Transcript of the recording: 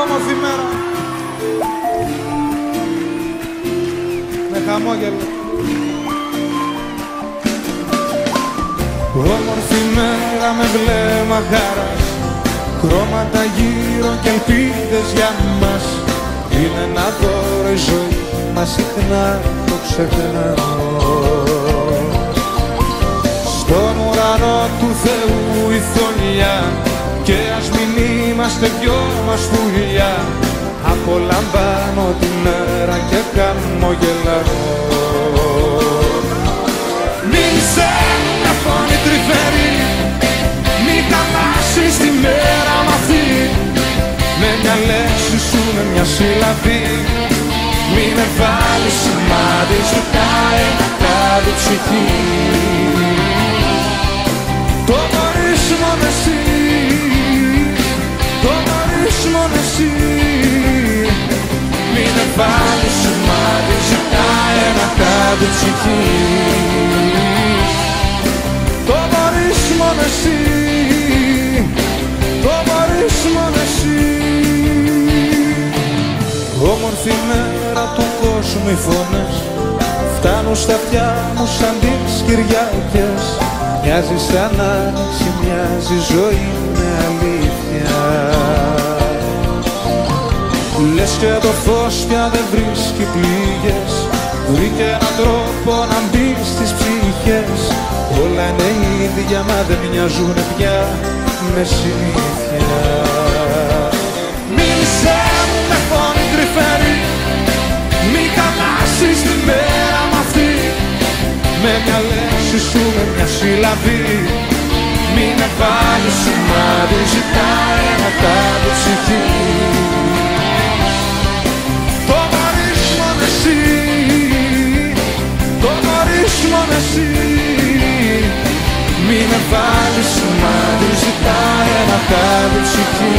Όμορφη μέρα με χαμόγελο. Όμορφη μέρα με βλέμμα χαράς, χρώματα γύρω και ελπίδες για μας. Είναι ένα δώρο η ζωή, μα συχνά το ξεχνάω. Στον ουρανό του Θεού η φωλιά, και ας μην είμαστε δυο μας πουλιά, απολαμβάνω τη μέρα και χαμογελάω. Μίλησε μια φωνή τρυφερή, μη χαλάσεις τη μέρα μ' αυτή, με μια λέξη σου, με μια σύλλαβη. Μη με βάλεις σημάδι, ζητάει κάτι ψυχή. Το μπορείς μόνο εσύ, το μπορείς μόνο εσύ. Μη με βάλεις σημάδι, ζητάει ένα κάτι ψυχή. Το μπορείς μόνο εσύ, το μπορείς μόνο εσύ. Όμορφη μέρα του κόσμου οι φωνές φτάνουν στα αυτιά μου σαν τις Κυριακές. Μοιάζει σαν άνοιξη, μοιάζει ζωή με αλήθεια. Λες και το φως πια δεν βρίσκει πληγές, βρήκε έναν τρόπο να μπει στις ψυχές. Όλα είναι ίδια μα δεν μοιάζουν πια με συνήθεια. Μίλησε με φωνή τρυφερή, μη χαλάσεις τη μέρα μ' αυτή, με μια λέξη σου, με μια σύλλαβη. Μη με βάλεις σημάδι, ζητάει ένα κάτι ψυχή. Το μπορείς μόνο εσύ, το μπορείς μόνο εσύ. Μη με βάλεις σημάδι, ζητάει ένα κάτι ψυχή.